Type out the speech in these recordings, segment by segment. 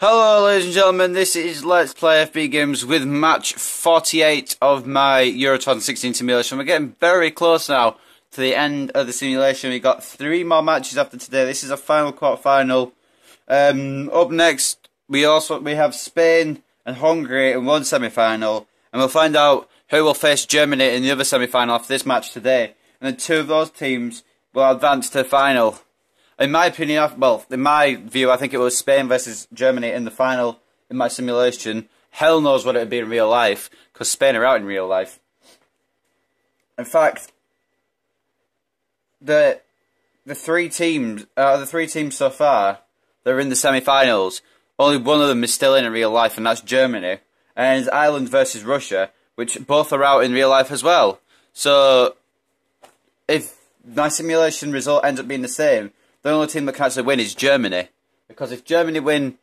Hello ladies and gentlemen, this is Let's Play FB Games with match 48 of my Euro 2016 simulation. We're getting very close now to the end of the simulation. We've got 3 more matches after today. This is a final quarter-final. Up next, we have Spain and Hungary in one semi-final. And we'll find out who will face Germany in the other semi-final after this match today. And then 2 of those teams will advance to the final. In my opinion, well, in my view, I think it was Spain versus Germany in the final in my simulation. Hell knows what it would be in real life, because Spain are out in real life. In fact, the 3 teams, the 3 teams so far, that are in the semi-finals, only one of them is still in real life, and that's Germany. And it's Ireland versus Russia, which both are out in real life as well. So, if my simulation result ends up being the same, the only team that can actually win is Germany. Because if Germany win,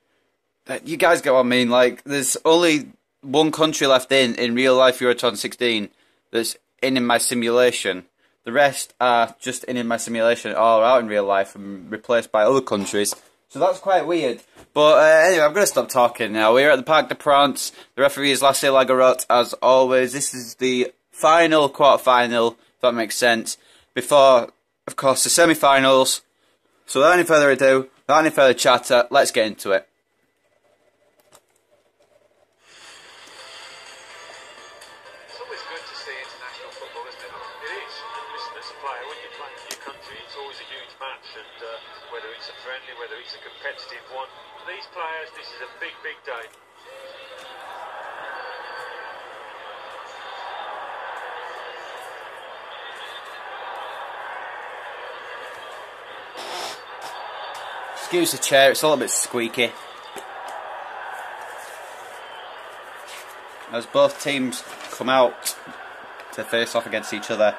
you guys get what I mean, like, there's only one country left in real life Euro 2016 that's in my simulation. The rest are just in my simulation, all out in real life and replaced by other countries. So that's quite weird. But anyway, I'm going to stop talking now. We're at the Parc de France. The referee is Lasse Lagarot, as always. This is the final quarter-final, if that makes sense, before, of course, the semi-finals. So without any further ado, without any further chatter, let's get into it. It's always good to see international football, isn't it? It is. Listen, as a player, when you're playing for your country, it's always a huge match, and whether it's a friendly, whether it's a competitive one, for these players, this is a big, big day. Excuse the chair, it's a little bit squeaky. As both teams come out to face off against each other.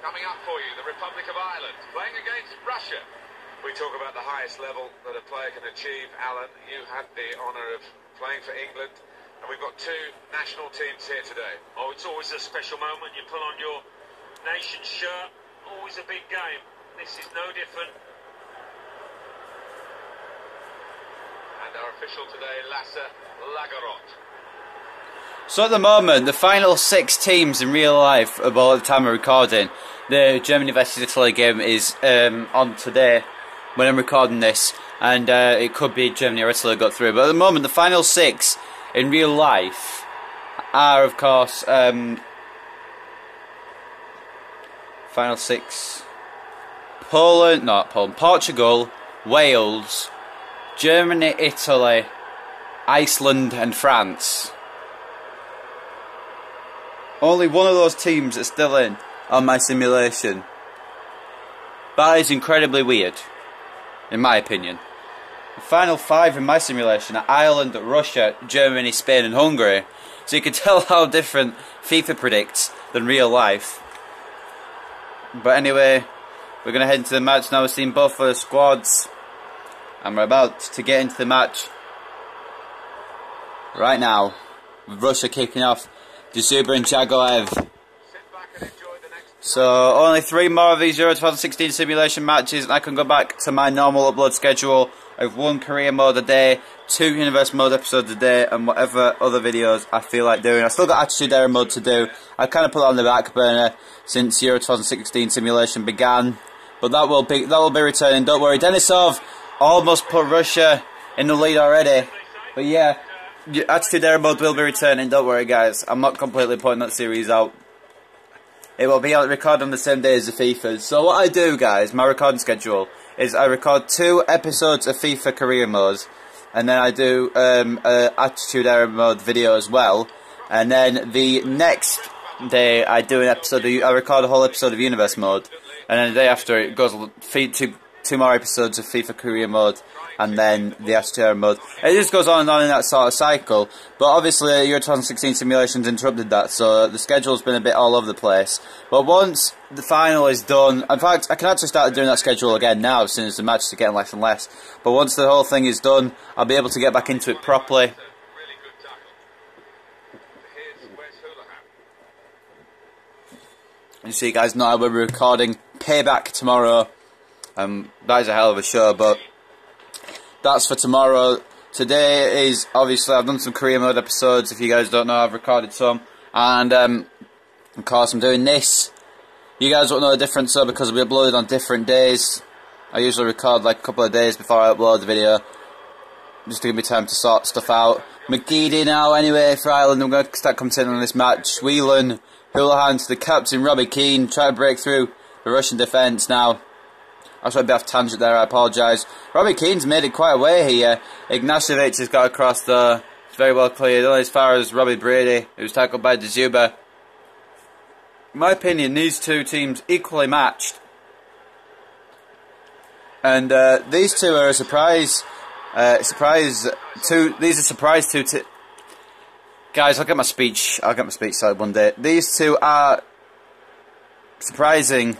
Coming up for you, the Republic of Ireland, playing against Russia. We talk about the highest level that a player can achieve. Alan, you had the honour of playing for England, and we've got 2 national teams here today. Oh, it's always a special moment. You put on your nation's shirt, always a big game. This is no different. And our official today, Lasse Lagarot. So at the moment, the final 6 teams in real life, well, at the time of recording, the Germany versus Italy game is on today, when I'm recording this, and it could be Germany or Italy got through. But at the moment, the final 6 in real life are, of course, final 6, Portugal, Wales, Germany, Italy, Iceland and France. Only one of those teams is still in on my simulation. That is incredibly weird, in my opinion. The final 5 in my simulation are Ireland, Russia, Germany, Spain and Hungary. So you can tell how different FIFA predicts than real life. But anyway, we're going to head into the match now. We've seen both of the squads. And we're about to get into the match right now. With Russia kicking off. Dzuba and Jagoev. So only 3 more of these Euro 2016 simulation matches, and I can go back to my normal upload schedule of 1 career mode a day, 2 universe mode episodes a day, and whatever other videos I feel like doing. I still got Attitude Era mode to do. I kind of put it on the back burner since Euro 2016 simulation began, but that will be returning. Don't worry, Denisov almost put Russia in the lead already, but yeah. Attitude Era mode will be returning, don't worry guys. I'm not completely putting that series out. It will be recorded on the same day as the FIFAs. So what I do guys, my recording schedule, is I record 2 episodes of FIFA career mode, and then I do Attitude Era mode video as well. And then the next day I do an episode I record a whole episode of universe mode. And then the day after it goes to 2 more episodes of FIFA Career Mode, and then the STR mode. It just goes on and on in that sort of cycle. But obviously, Euro 2016 simulations interrupted that, so the schedule's been a bit all over the place. But once the final is done, in fact, I can actually start doing that schedule again now, since the matches are getting less and less. But once the whole thing is done, I'll be able to get back into it properly. And so you guys know we're recording Payback tomorrow. That is a hell of a show, but that's for tomorrow. Today is, obviously, I've done some career mode episodes. If you guys don't know, I've recorded some. And, of course, I'm doing this. You guys won't know the difference, though, because we uploaded on different days. I usually record like a couple of days before I upload the video, just to give me time to sort stuff out. McGeady now, anyway, for Ireland. I'm going to start commentating on this match. Whelan, Houlihan to the captain, Robbie Keane, try to break through the Russian defence now. I was a bit off tangent there, I apologise. Robbie Keane's made it quite a way here. Ignashevich has got across there. It's very well cleared, only as far as Robbie Brady, who was tackled by De Zuba. In my opinion, these two teams equally matched. And these two are a surprise. These are surprise two. Guys, I'll get my speech sorted one day. These two are surprisingly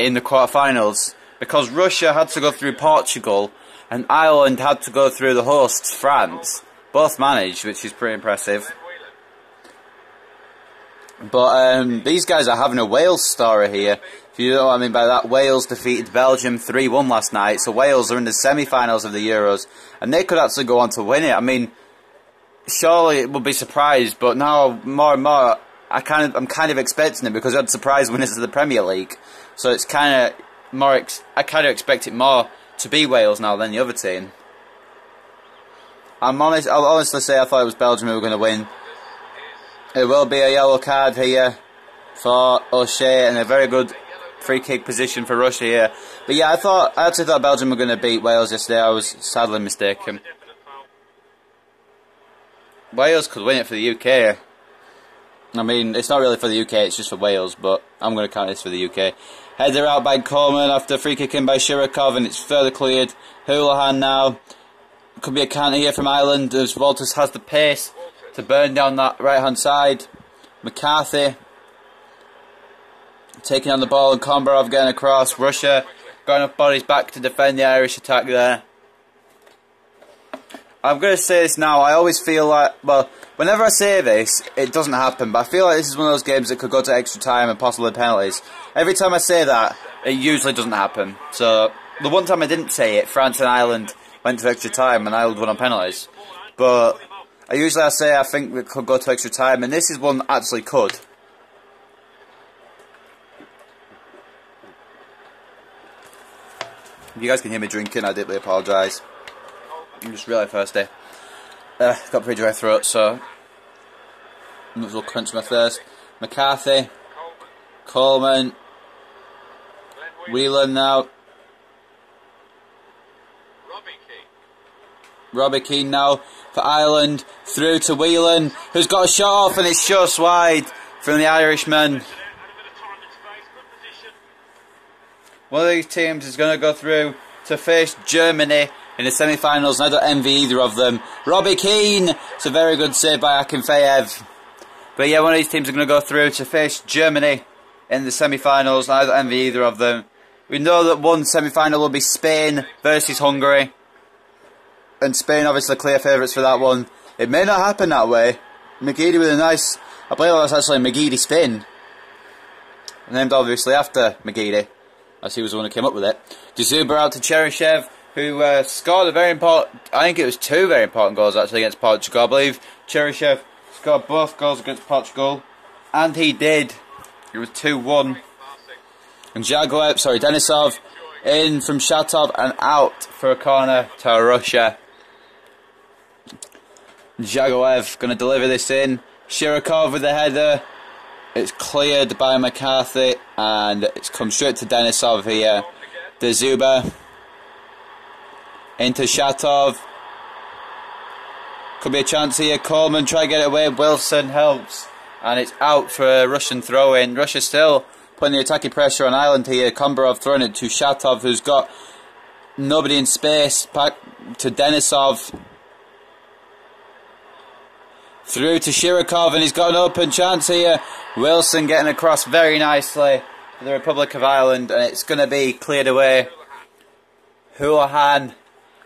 in the quarterfinals, because Russia had to go through Portugal and Ireland had to go through the hosts, France. Both managed, which is pretty impressive. But these guys are having a Wales story here. If you know what I mean by that, Wales defeated Belgium 3-1 last night, so Wales are in the semi-finals of the Euros, and they could actually go on to win it. I mean, surely it would be surprised, but now more and more I'm kind of expecting it, because we had surprise winners of the Premier League. So it's kind of more. I kind of expect it more to be Wales now than the other team. I'll honestly say I thought it was Belgium who were going to win. It will be a yellow card here for O'Shea, and a very good free kick position for Russia here. But yeah, I actually thought Belgium were going to beat Wales yesterday. I was sadly mistaken. Wales could win it for the UK. I mean, it's not really for the UK, it's just for Wales, but I'm going to count this for the UK. Header out by Coleman after free kick in by Shirokov, and it's further cleared. Houlihan now. Could be a counter here from Ireland, as Walters has the pace to burn down that right-hand side. McCarthy taking on the ball, and Kombarov getting across. Russia going up bodies back to defend the Irish attack there. I'm going to say this now, I always feel like, well, whenever I say this, it doesn't happen, but I feel like this is one of those games that could go to extra time and possibly penalties. Every time I say that, it usually doesn't happen. So, the one time I didn't say it, France and Ireland went to extra time and Ireland won on penalties. But, I say I think it could go to extra time, and this is one that actually could. If you guys can hear me drinking, I deeply apologise. I'm just really thirsty. Got a pretty dry throat, so might as well quench my thirst. McCarthy, Coleman, Whelan now. Robbie Keane now for Ireland, through to Whelan, who's got a shot off, and it's just wide from the Irishman. One of these teams is going to go through to face Germany in the semi-finals, and I don't envy either of them. Robbie Keane, it's a very good save by Akinfeev. But yeah, one of these teams are going to go through to face Germany in the semi-finals, and I don't envy either of them. We know that one semi-final will be Spain versus Hungary, and Spain obviously clear favourites for that one. It may not happen that way. McGeady with a nice, I believe that was actually a McGeady spin, named obviously after McGeady, as he was the one who came up with it. De Zuba out to Cheryshev, who scored a very important, I think it was 2 very important goals actually against Portugal. I believe Cheryshev scored both goals against Portugal, and he did. It was 2-1. And Denisov in from Shatov and out for a corner to Russia. Jagoev going to deliver this in. Shirokov with the header. It's cleared by McCarthy, and it's come straight to Denisov here. De Zuba into Shatov. Could be a chance here. Coleman try to get it away. Wilson helps, and it's out for a Russian throw-in. Russia still putting the attacking pressure on Ireland here. Kombarov throwing it to Shatov, who's got nobody in space. Back to Denisov. Through to Shirokov, and he's got an open chance here. Wilson getting across very nicely for the Republic of Ireland, and it's going to be cleared away. Houlihan,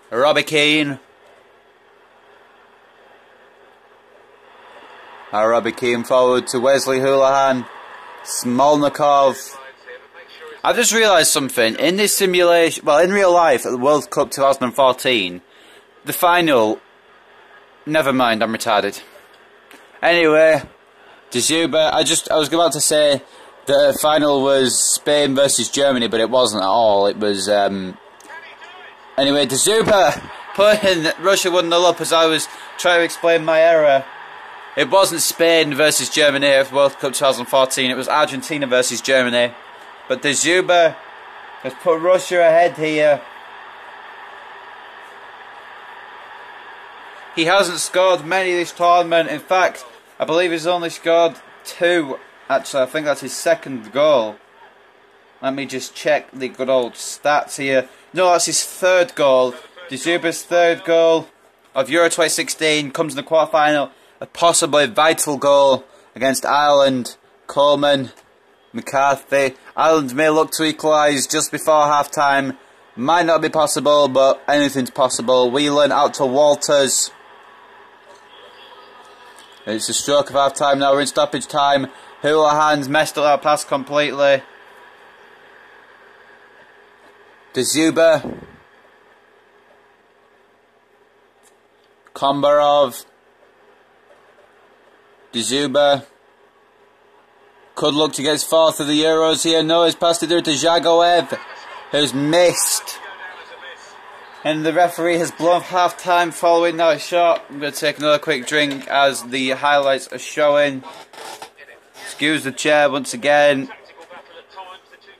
Robbie Keane. Robbie Keane forward to Wesley Houlihan. Smolnikov. I've just realised something. In this simulation, well, in real life at the World Cup 2014, the final... Never mind, I'm retarded. Anyway, Dzuba, I was about to say the final was Spain versus Germany, but it wasn't at all. It was, anyway, Dzuba putting Russia 1-0 up as I was trying to explain my error. It wasn't Spain versus Germany at World Cup 2014, it was Argentina versus Germany. But Dzuba has put Russia ahead here. He hasn't scored many this tournament. In fact, I believe he's only scored 2. Actually, I think that's his second goal. Let me just check the good old stats here. No, that's his third goal. Dzuba's third goal of Euro 2016 comes in the quarterfinal. A possibly vital goal against Ireland. Coleman, McCarthy. Ireland may look to equalise just before half-time. Might not be possible, but anything's possible. Whelan out to Walters. It's a stroke of half-time now. We're in stoppage time. Houlihan's messed up our pass completely. Dzuba. Kombarov. Dzuba. Could look to get his fourth of the Euros here. No, he's passed it through to Zagoev, who's missed. And the referee has blown half-time following that shot. I'm going to take another quick drink as the highlights are showing. Excuse the chair once again.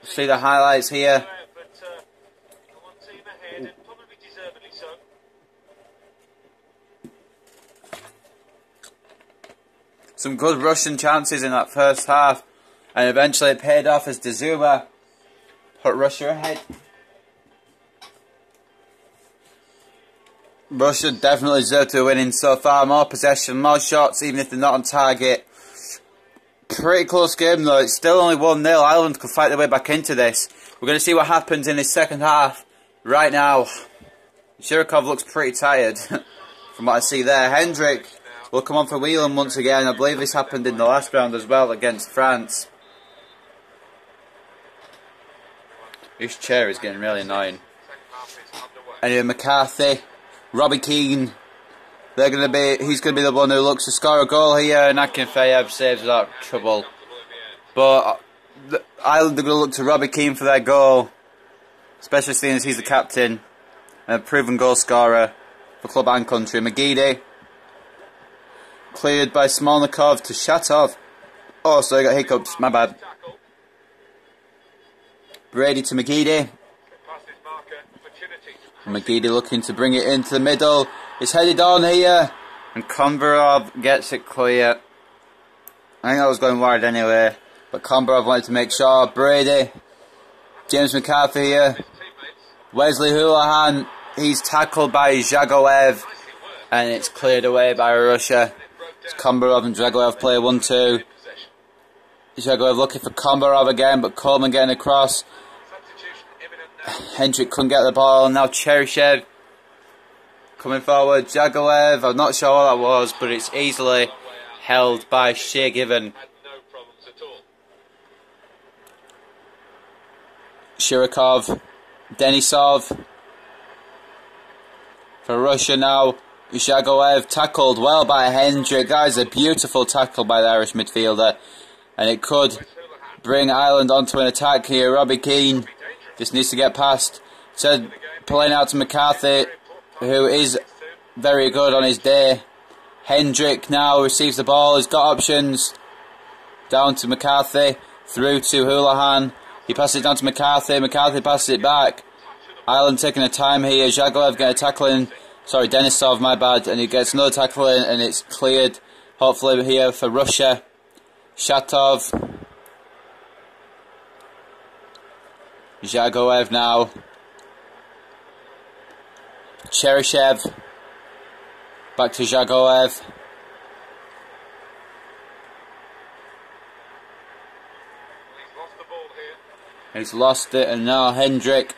See the highlights here. Some good Russian chances in that first half. And eventually it paid off as Dzuba put Russia ahead. Russia definitely deserve to win in so far. More possession, more shots, even if they're not on target. Pretty close game though. It's still only 1-0. Ireland could fight their way back into this. We're going to see what happens in this second half right now. Shirokov looks pretty tired from what I see there. Hendrick will come on for Whelan once again. I believe this happened in the last round as well against France. This chair is getting really annoying. Anyway, McCarthy, Robbie Keane, he's going to be the one who looks to score a goal here, and Akinfeyev saves without trouble. But Ireland are going to look to Robbie Keane for their goal, especially seeing as he's the captain and a proven goal scorer for club and country. McGeady, cleared by Smolnikov to Shatov. Oh, sorry, I got hiccups, my bad. Brady to McGeady. McGeady looking to bring it into the middle. It's headed on here. And Kombarov gets it clear. I think that was going wide anyway. But Kombarov wanted to make sure. Brady. James McCarthy here. Wesley Houlihan. He's tackled by Zagoev. And it's cleared away by Russia. It's Kombarov and Zagoev play 1-2. Zagoev looking for Kombarov again, but Coleman getting across. Hendrick couldn't get the ball, and now Cheryshev coming forward. Zagoev, I'm not sure what that was, but it's easily held by Shea Given. Shirokov, Denisov for Russia now. Zagoev tackled well by Hendrick. That is a beautiful tackle by the Irish midfielder, and it could bring Ireland onto an attack here. Robbie Keane just needs to get past. So playing out to McCarthy, who is very good on his day. Hendrick now receives the ball. He's got options. Down to McCarthy. Through to Houlihan. He passes it down to McCarthy. McCarthy passes it back. Ireland taking a time here. Zagoev getting a tackle in. Sorry, Denisov, my bad. And he gets another tackle in, and it's cleared. Hopefully here for Russia. Shatov. Jagoev now. Cheryshev. Back to Jagoev. He's lost it, and now Hendrik.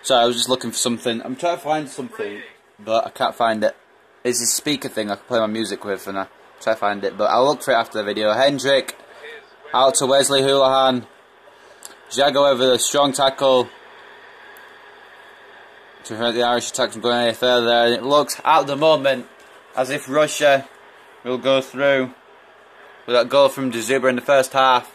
Sorry, I was just looking for something. I'm trying to find something, but I can't find it. It's a speaker thing I can play my music with, and I try to find it, but I'll look for it after the video. Hendrik out to Wesley Houlihan. Jagoev with a strong tackle to prevent the Irish attack from going any further. And it looks at the moment as if Russia will go through with that goal from Dzuba in the first half.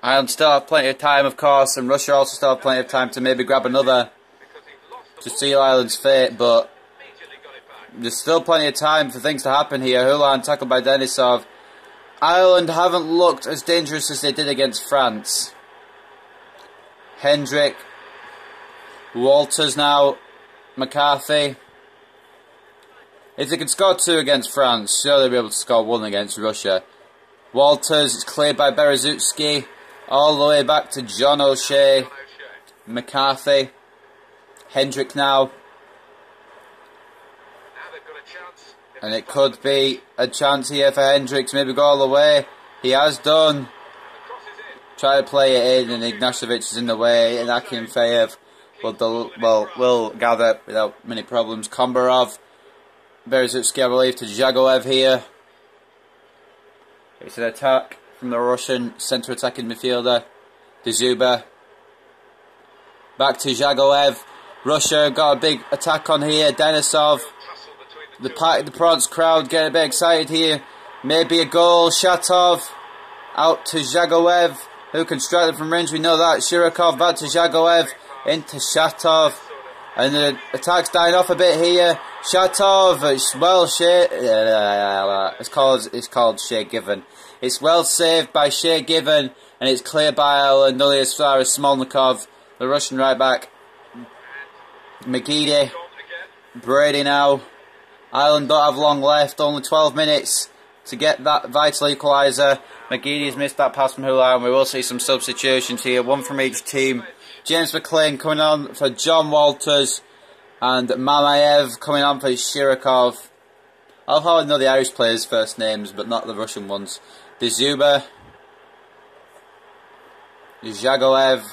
Ireland still have plenty of time, of course, and Russia also still have plenty of time to maybe grab another to seal Ireland's fate, but there's still plenty of time for things to happen here. Houlihan tackled by Denisov. Ireland haven't looked as dangerous as they did against France. Hendrik. Walters now. McCarthy. If they can score 2 against France, surely they'll be able to score 1 against Russia. Walters, it's cleared by Berezutski. All the way back to John O'Shea. McCarthy. Hendrik now. And it could be a chance here for Hendrik to maybe go all the way. He has done. Try to play it in, and Ignashevich is in the way. And Akinfeev will gather without many problems. Kombarov. Berezutski, I believe, to Jagoev here. It's an attack from the Russian centre attacking midfielder, Dzuba. Back to Jagoev. Russia got a big attack on here. Denisov. The Parc des Princes crowd getting a bit excited here. Maybe a goal. Shatov out to Jagoev, who can strike them from range. We know that. Shirokov back to Jagoev. Into Shatov. And the attack's dying off a bit here. Shatov, it's called Shea Given. It's well saved by Shea Given, and it's clear by Ireland, only as far as Smolnikov, the Russian right back. McGeady, Brady now. Ireland don't have long left, only 12 minutes to get that vital equaliser. McGeady's missed that pass from Houlihan. We will see some substitutions here, 1 from each team. James McLean coming on for John Walters, and Mamayev coming on for Shirokov. I love how I know the Irish players' first names, but not the Russian ones. Dzuba. Jagoev.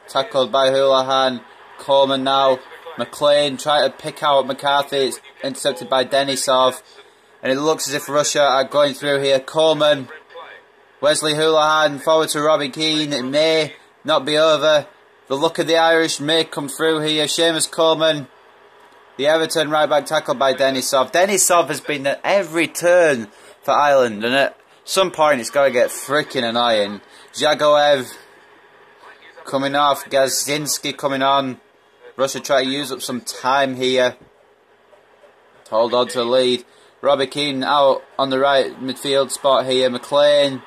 Tackled by Houlihan. Coleman now. McLean trying to pick out McCarthy. It's intercepted by Denisov. And it looks as if Russia are going through here. Coleman. Wesley Houlihan forward to Robbie Keane. It may not be over. The luck of the Irish may come through here. Seamus Coleman. The Everton right back tackled by Denisov. Denisov has been at every turn for Ireland, and at some point it's got to get freaking annoying. Jagoev coming off. Gazinski coming on. Russia try to use up some time here to hold on to the lead. Robbie Keane out on the right midfield spot here. McLean.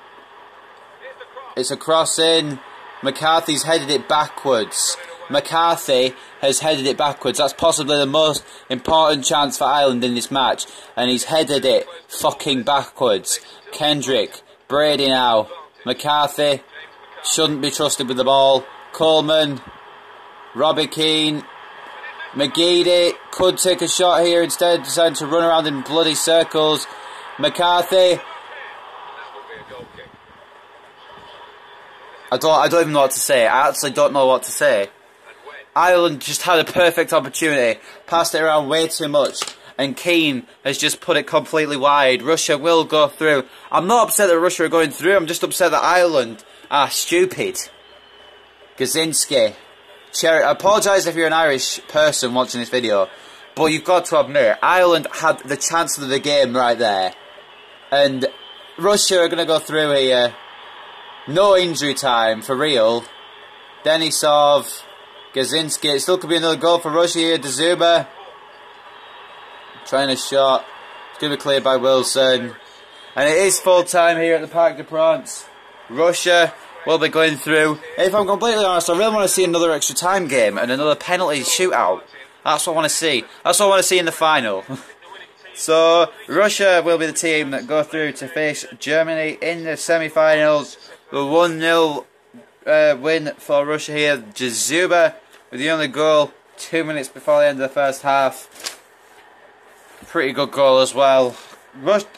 It's a cross in. McCarthy's headed it backwards. McCarthy has headed it backwards. That's possibly the most important chance for Ireland in this match. And he's headed it fucking backwards. Kendrick. Brady now. McCarthy. Shouldn't be trusted with the ball. Coleman. Robbie Keane. McGeady could take a shot here. Instead deciding to run around in bloody circles. McCarthy. I don't even know what to say. I actually don't know what to say. Ireland just had a perfect opportunity, passed it around way too much, and Keane has just put it completely wide. Russia will go through. I'm not upset that Russia are going through, I'm just upset that Ireland are stupid. Gazinski. I apologise if you're an Irish person watching this video, but you've got to admit, Ireland had the chance of the game right there. And Russia are going to go through here. No injury time, for real. Denisov. Gazinski. It still could be another goal for Russia here. Dzuba. Trying a shot. It's going to be cleared by Wilson. And it is full time here at the Parc des Princes. Russia will be going through. If I'm completely honest, I really want to see another extra time game and another penalty shootout. That's what I want to see. That's what I want to see in the final. So, Russia will be the team that go through to face Germany in the semi-finals. The 1-0 win for Russia here. Jazuba with the only goal 2 minutes before the end of the first half. Pretty good goal as well.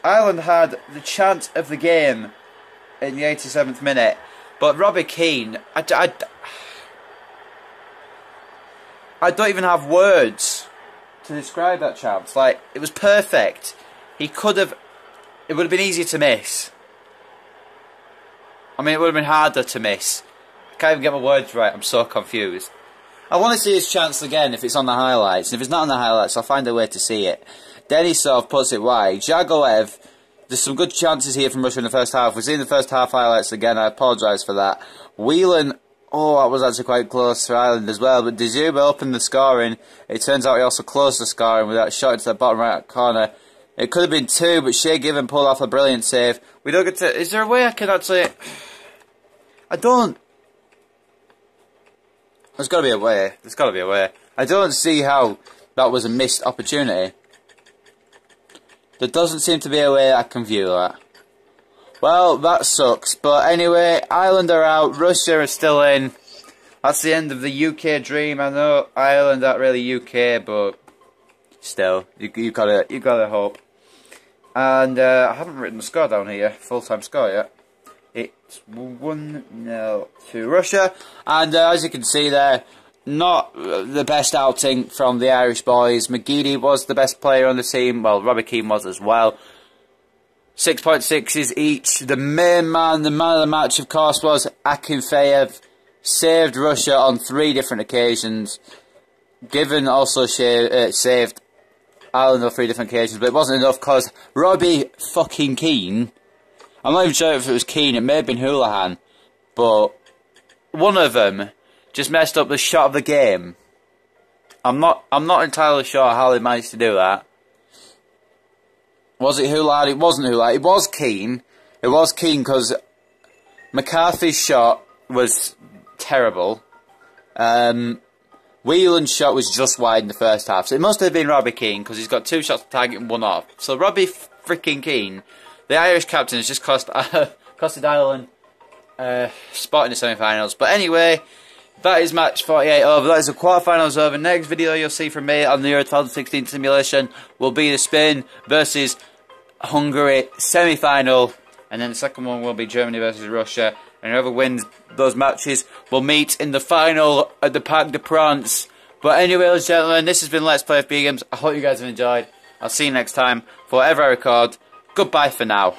Ireland had the chance of the game in the 87th minute, but Robbie Keane, I don't even have words to describe that chance. Like, it was perfect. It would have been easier to miss. I mean, it would have been harder to miss. I can't even get my words right, I'm so confused. I want to see his chance again if it's on the highlights. And if it's not on the highlights, I'll find a way to see it. Denisov puts it wide. Jagoev, there's some good chances here from Russia in the first half. We're seeing the first half highlights again, I apologise for that. Whelan, oh, that was actually quite close for Ireland as well. But Jazuba opened the scoring. It turns out he also closed the scoring with that shot into the bottom right corner. It could have been 2, but Shea Given pulled off a brilliant save. We don't get to... Is there a way I can actually... I don't... There's got to be a way. There's got to be a way. I don't see how that was a missed opportunity. There doesn't seem to be a way I can view that. Well, that sucks. But anyway, Ireland are out. Russia is still in. That's the end of the UK dream. I know Ireland aren't really UK, but still, you gotta hope. And I haven't written the score down here, full-time score yet. It's 1-0 to Russia, and as you can see there, not the best outing from the Irish boys. McGeady was the best player on the team, well, Robbie Keane was as well. 6.6s each. The main man, the man of the match, of course, was Akinfeev. Saved Russia on 3 different occasions. Given also saved Ireland on 3 different occasions, but it wasn't enough because Robbie fucking Keane, I'm not even sure if it was Keane, it may have been Houlihan, but one of them just messed up the shot of the game. I'm not entirely sure how they managed to do that. Was it Houlihan? It wasn't Houlihan. It was Keane. It was Keane because McCarthy's shot was terrible. Whelan's shot was just wide in the first half, so it must have been Robbie Keane because he's got 2 shots to target and 1 off. So Robbie freaking Keane, the Irish captain, has just costed Ireland spot in the semi-finals. But anyway, that is match 48 over. That is the quarterfinals over. Next video you'll see from me on the Euro 2016 simulation will be the Spain versus Hungary semi-final, and then the second one will be Germany versus Russia. And whoever wins those matches will meet in the final at the Parc des Princes. But anyway, ladies and gentlemen, this has been Let's Play FB Games. I hope you guys have enjoyed. I'll see you next time. For whatever I record, goodbye for now.